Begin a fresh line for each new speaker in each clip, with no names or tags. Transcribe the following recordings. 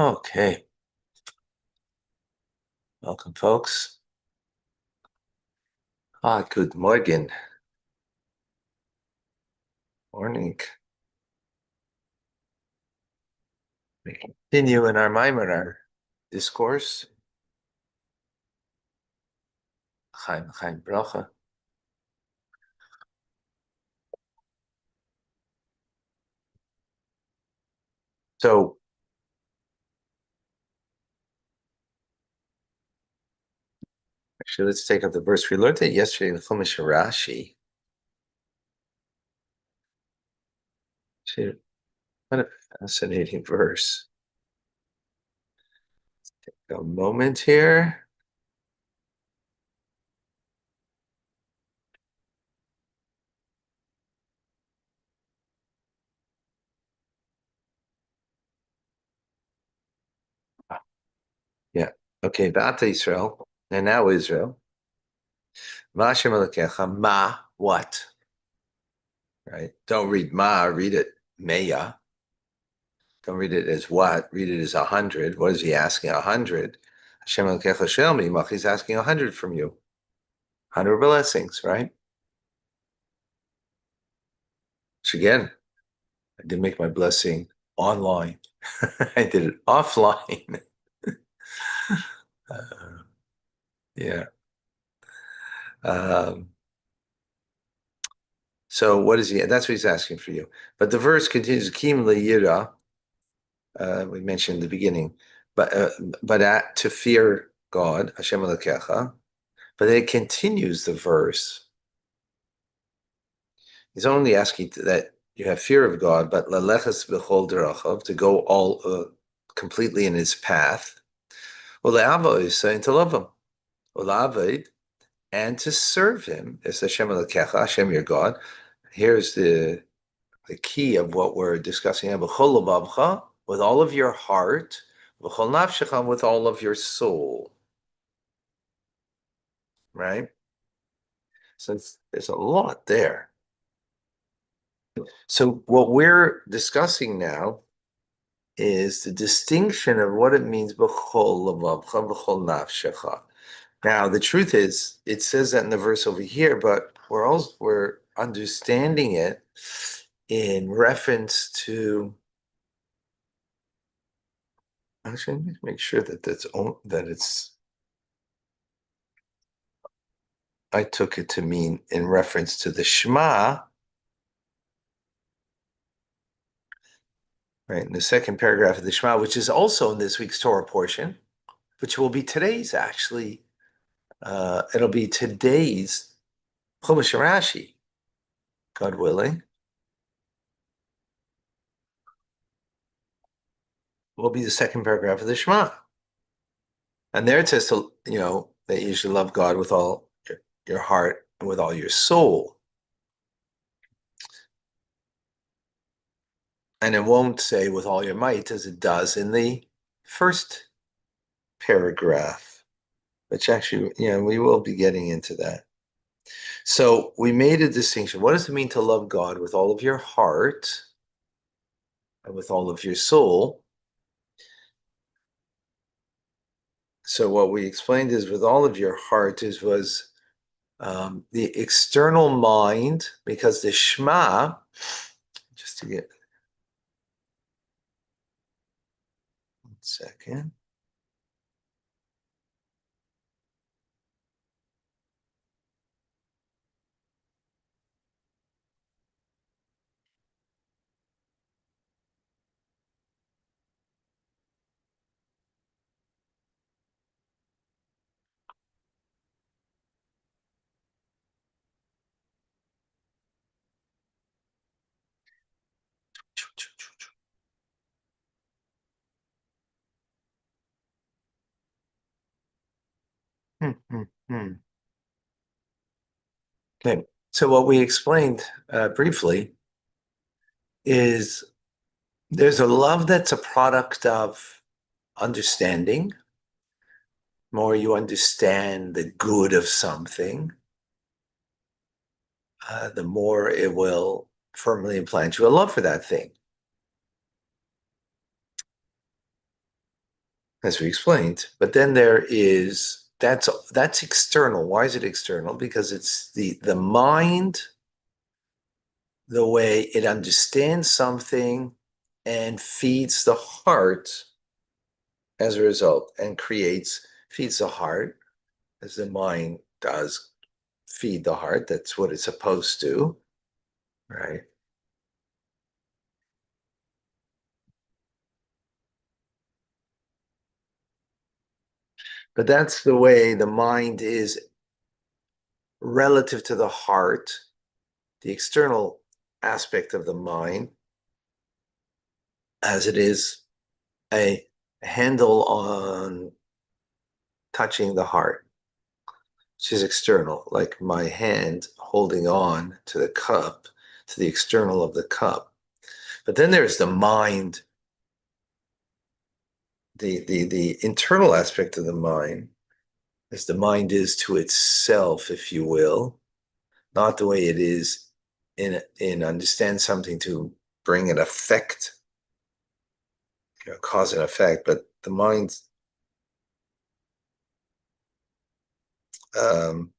Okay, welcome, folks. Good morning. Morning. We continue in our Maimon, discourse. Chaim Bracha. So, actually, let's take up the verse. We learned it yesterday in the Chumash Rashi. What a fascinating verse. Take a moment here. Yeah. Okay, Bata Israel, and now Israel. Vashem Alekecha, Ma, what? Right? Don't read Ma, read it Meya. Don't read it as what, read it as 100. What is he asking? 100. Hashem Elokecha Shelmi, he's asking 100 from you. 100 blessings, right? Which again, I did make my blessing online. I did it offline. uh, yeah. Um, so what is he? That's what he's asking for you. But the verse continues, Kim Yira, we mentioned in the beginning, but to fear God, Hashem Elokecha. But it continues the verse. He's only asking that you have fear of God, but laleches b'chol derachav, to go all completely in His path. Ule'avo is saying to love Him, ule'aved, and to serve Him. It's Hashem Elokecha, Hashem your God. Here's the key of what we're discussing: b'chol lebavcha, with all of your heart, b'chol nafshecha, with all of your soul. Right. So there's a lot there. So what we're discussing now is the distinction of what it means b'chol levavcha, b'chol nafshecha. Now, the truth is, it says that in the verse over here, but we're understanding it in reference to. Actually, let me make sure that it's. I took it to mean in reference to the Shema. Right, in the second paragraph of the Shema, which is also in this week's Torah portion, which will be today's actually. It'll be today's Chumash Rashi, God willing. Will be the second paragraph of the Shema. And there it says to, that you should love God with all your heart and with all your soul. And it won't say with all your might as it does in the first paragraph, which actually, we will be getting into that. So we made a distinction. What does it mean to love God with all of your heart and with all of your soul? So what we explained is with all of your heart was the external mind, because the Shema, just to get 1 second. Okay, so what we explained briefly is there's a love that's a product of understanding. The more you understand the good of something, the more it will firmly implant you a love for that thing. as we explained. But then there is that's external. Why is it external? Because it's the mind, the way it understands something and feeds the heart as a result, and feeds the heart as the mind does feed the heart. That's what it's supposed to, right? But that's the way the mind is relative to the heart, the external aspect of the mind, as it is a handle on touching the heart, which is external, like my hand holding on to the cup, to the external of the cup. But then there's the mind, the internal aspect of the mind, as the mind is to itself, if you will, not the way it is in understand something to bring an effect, cause and effect, but the mind um,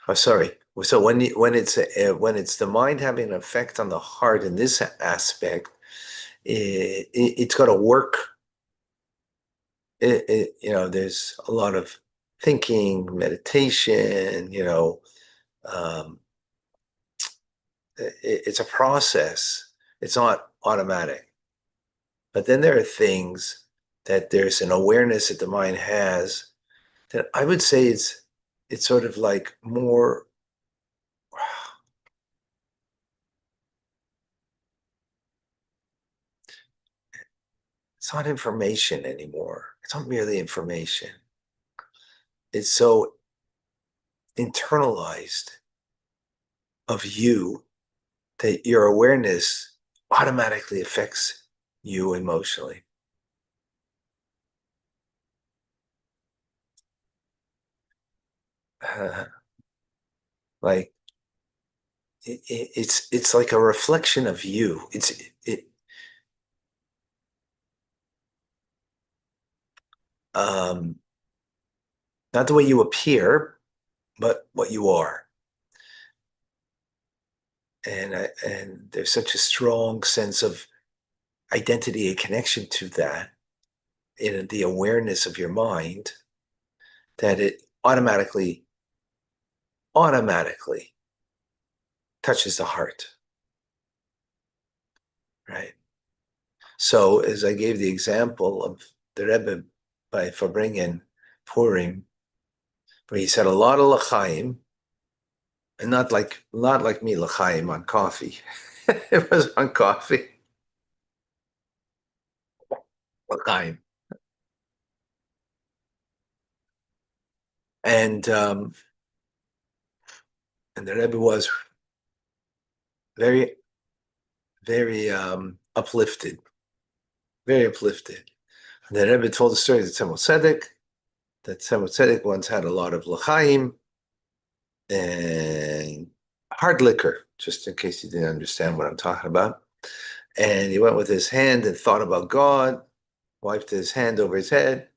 oh, sorry. So when it's the mind having an effect on the heart in this aspect, it's got to work. There's a lot of thinking, meditation. Um, it's a process. It's not automatic. But then there are things that there's an awareness that the mind has that I would say it's sort of like more. It's not information anymore. It's not merely information. It's so internalized of you that your awareness automatically affects you emotionally. Like it's like a reflection of you. It um not the way you appear, but what you are. And there's such a strong sense of identity and connection to that in the awareness of your mind that it automatically touches the heart, right? So as I gave the example of the Rebbe by Fabringen Purim, where he said a lot of l'chaim, and not like me l'chaim on coffee. It was on coffee, l'chaim, and um, and the Rebbe was very very uplifted, very uplifted. And the Rebbe told the story of Tzemel Tzedek, that Tzemel Tzedek once had a lot of l'chaim and hard liquor, just in case you didn't understand what I'm talking about. And he went with his hand and thought about God, wiped his hand over his head.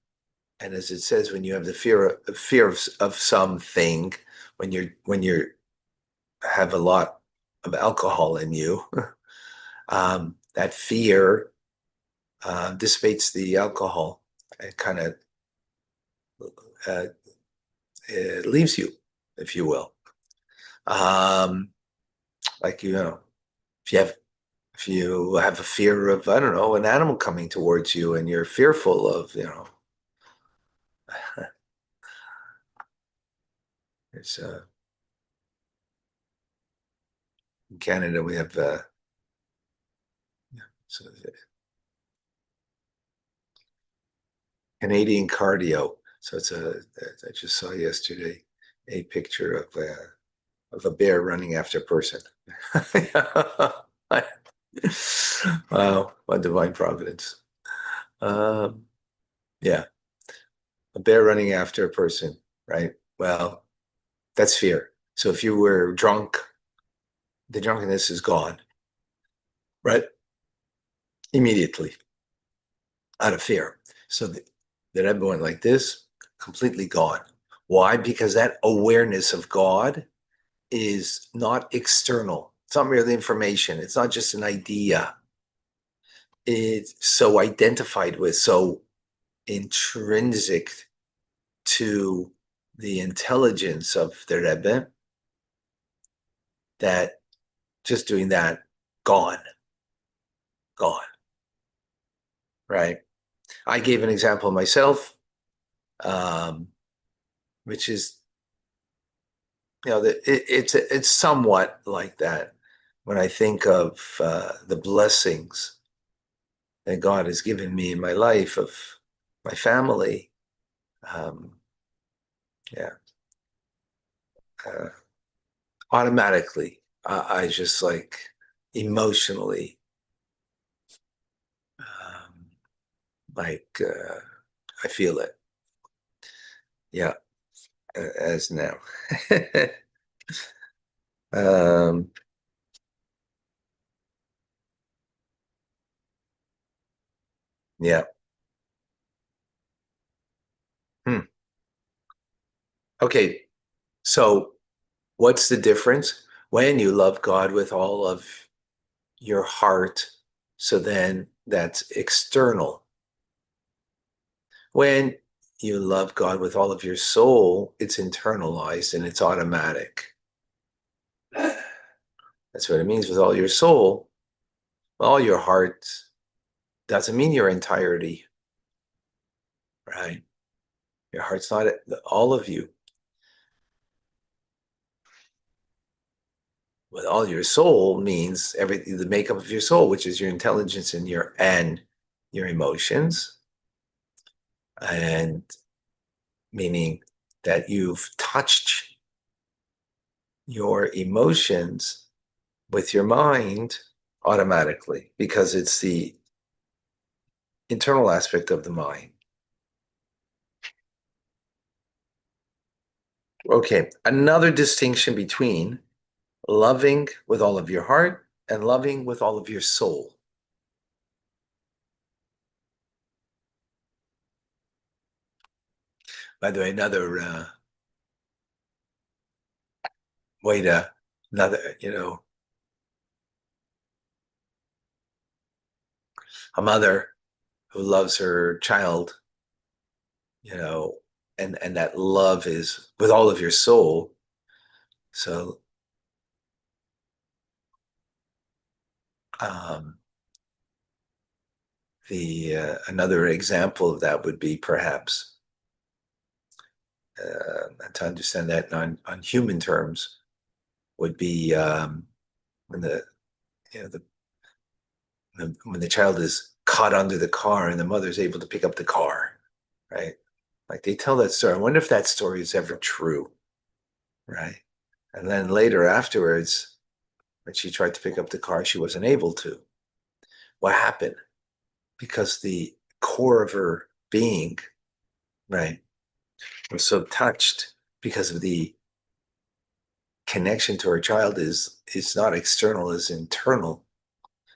And as it says, when you have the fear of something, when you have a lot of alcohol in you, that fear dissipates the alcohol. It kind of uh, leaves you, if you will. Um, like if you have if you have a fear of, I don't know, an animal coming towards you and you're fearful of, it's in Canada we have so Canadian cardio. So I just saw yesterday a picture of a bear running after a person. Wow, what divine providence. Um, yeah, a bear running after a person, right? Well, that's fear. So if you were drunk, the drunkenness is gone, right? Immediately, out of fear. So that Rebbe went like this, completely gone. Why? Because that awareness of God is not external. It's not merely information. It's not just an idea. It's so identified with, so intrinsic to the intelligence of the Rebbe that just doing that, gone, gone, right? I gave an example myself, um, which is, it's somewhat like that when I think of the blessings that God has given me in my life of my family. Um, yeah, uh, automatically, I just like emotionally, um, I feel it. Yeah, as now. um, yeah. Hmm. Okay. So, what's the difference when you love God with all of your heart? So then that's external. When you love God with all of your soul, it's internalized and it's automatic. That's what it means with all your soul, all your heart doesn't mean your entirety, right? Your heart's not all of you. With all your soul means everything, the makeup of your soul, which is your intelligence and your emotions, and meaning that you've touched your emotions with your mind automatically because it's the internal aspect of the mind. Okay, another distinction between loving with all of your heart and loving with all of your soul. By the way, another way to, another, a mother who loves her child, you know, and that love is with all of your soul. So um, the another example of that would be perhaps to understand that on human terms would be when when the child is caught under the car and the mother's able to pick up the car, right? Like they tell that story. I wonder if that story is ever true, right? And then later afterwards, when she tried to pick up the car, she wasn't able to. What happened? Because the core of her being, right, was so touched because of the connection to her child is not external, is internal.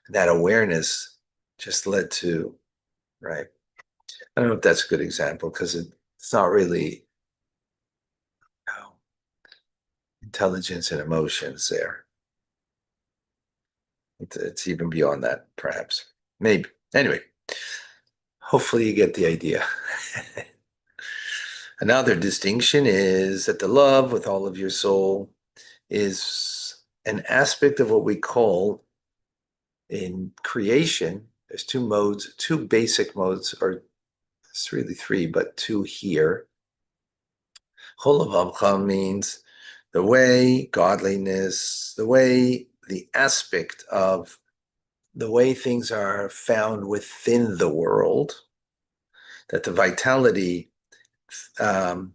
That awareness just led to, right. I don't know if that's a good example because it's not really intelligence and emotions there. It's even beyond that, perhaps. Maybe. Anyway, hopefully you get the idea. Another distinction is that the love with all of your soul is an aspect of what we call in creation. There's two modes, two basic modes, or it's really three, but two here. Cholavavcha means the way godliness, the way the aspect of the way things are found within the world, that the vitality um,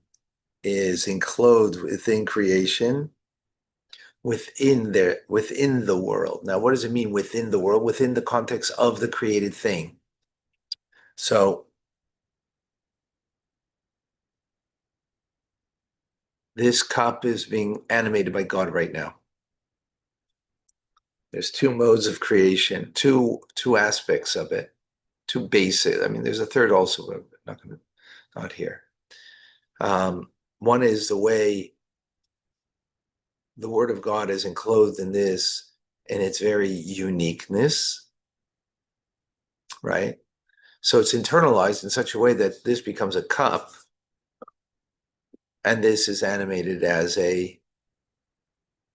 is enclosed within creation, within the world. Now, what does it mean within the world? Within the context of the created thing. So this cup is being animated by God right now. There's two modes of creation, two aspects of it, two basic. I mean, there's a third also, but not here. One is the way the Word of God is enclosed in this, in its very uniqueness, right? So it's internalized in such a way that this becomes a cup, and this is animated as a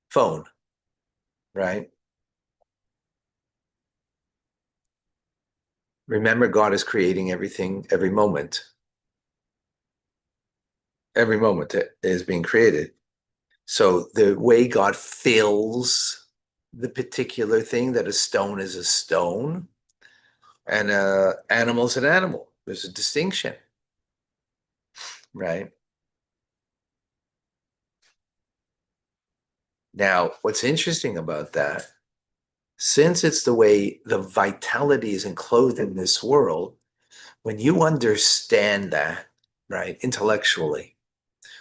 phone, right? Remember, God is creating everything every moment. Every moment is being created. So the way God fills the particular thing, that a stone is a stone and an animal's an animal. There's a distinction, right? Now, what's interesting about that, since it's the way the vitality is enclosed in this world, when you understand that, right, intellectually,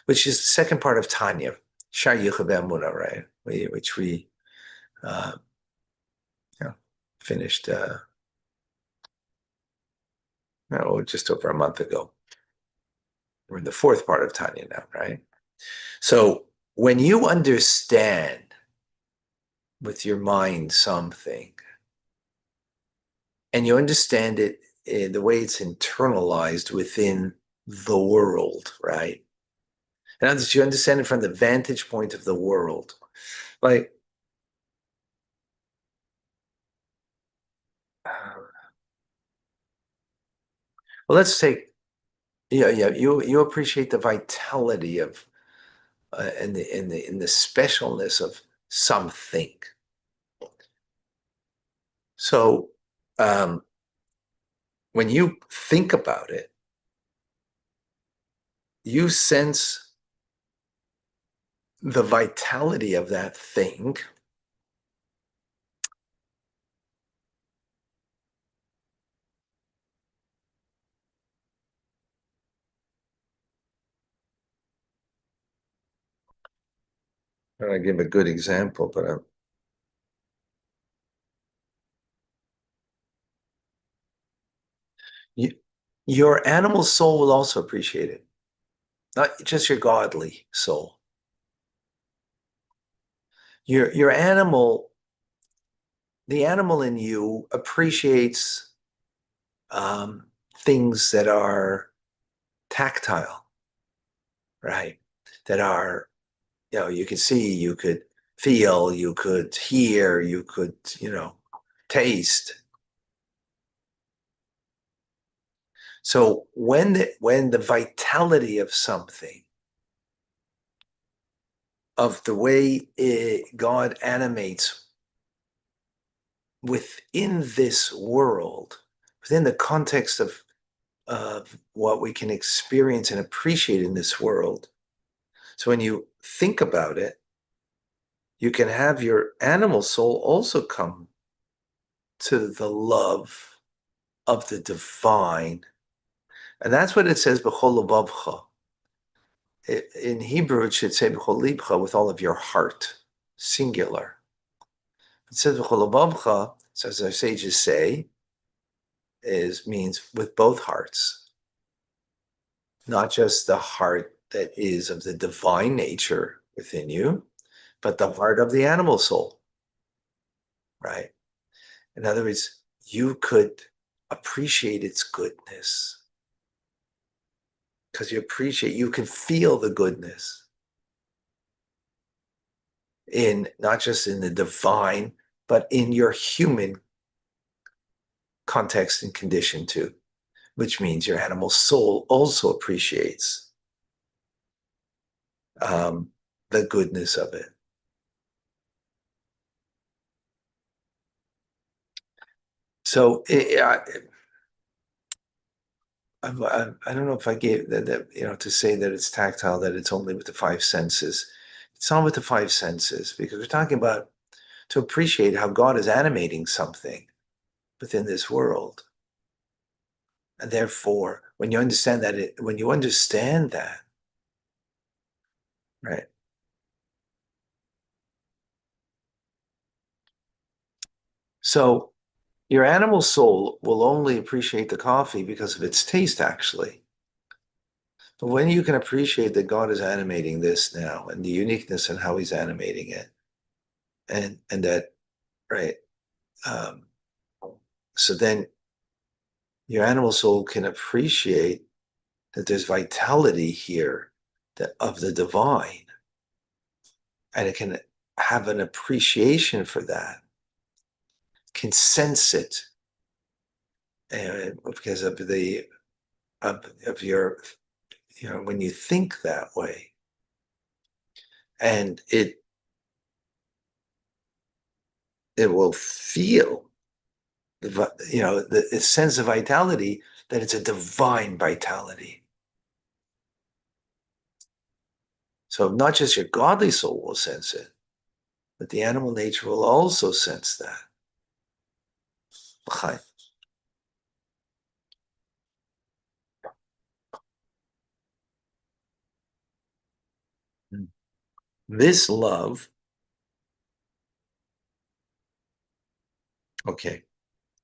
which is the second part of Tanya, Shar Yuchabemuna, right, which we uh, finished just over a month ago. We're in the fourth part of Tanya now, right? So when you understand with your mind something, and you understand it in the way it's internalized within the world, right? And you understand it from the vantage point of the world. Like, well, let's take, you appreciate the vitality of and the specialness of something. So when you think about it, you sense the vitality of that thing. I'm going to give a good example, but your animal soul will also appreciate it, not just your godly soul. Your animal, the animal in you appreciates things that are tactile, right? That are, you could see, you could feel, you could hear, you could, taste. So when the vitality of something, of the way God animates within this world, within the context of what we can experience and appreciate in this world. So when you think about it, you can have your animal soul also come to the love of the divine. And that's what it says, B'chol lebavcha. In Hebrew, it should say, B'chol libcha, with all of your heart, singular. It says, B'chol lebavcha, so as our sages say, means with both hearts, not just the heart that is of the divine nature within you, but the heart of the animal soul, right? In other words, you could appreciate its goodness because you can feel the goodness in not just in the divine, but in your human context and condition too, which means your animal soul also appreciates the goodness of it. So I don't know if I gave that, to say that it's tactile, that it's only with the five senses. It's not with the five senses because we're talking about to appreciate how God is animating something within this world. And therefore, when you understand that, Right. So your animal soul will only appreciate the coffee because of its taste, actually. But when you can appreciate that God is animating this now and the uniqueness in how he's animating it, and that, right, um, so then your animal soul can appreciate that there's vitality here of the divine, and it can have an appreciation for that, can sense it, and because of the of your, when you think that way, and it will feel the sense of vitality, that it's a divine vitality. So not just your godly soul will sense it, but the animal nature will also sense that. This love, okay,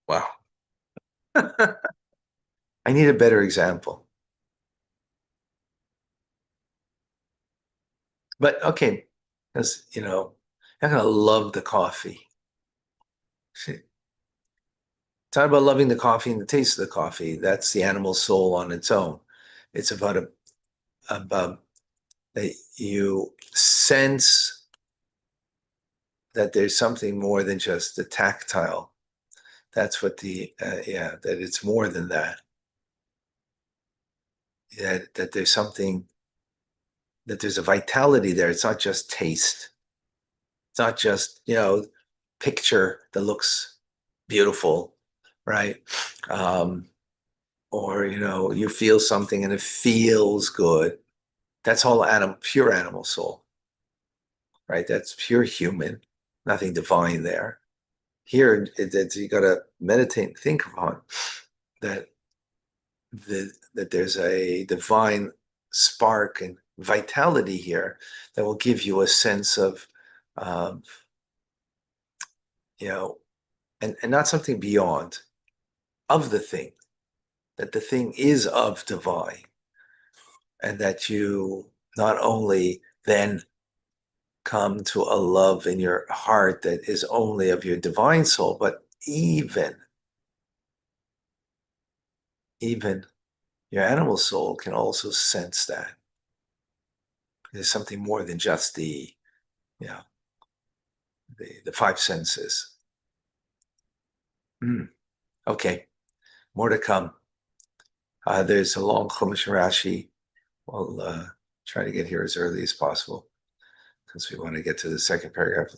wow. I need a better example. But okay, because I'm gonna love the coffee. See, talk about loving the coffee and the taste of the coffee. That's the animal soul on its own. It's about that you sense that there's something more than just the tactile. That's what that it's more than that. That there's something, that there's a vitality there. It's not just taste. It's not just, picture that looks beautiful, right? Um, or, you feel something and it feels good. That's all pure animal soul, right? That's pure human, nothing divine there. Here, you got to meditate and think upon that, that there's a divine spark and vitality here that will give you a sense of, um, you know, and not something beyond, of the thing, that the thing is of divine, and that you not only then come to a love in your heart that is only of your divine soul, but even your animal soul can also sense that there's something more than just you know the five senses. Okay, more to come. There's a long Chumash Rashi. We'll try to get here as early as possible because we want to get to the second paragraph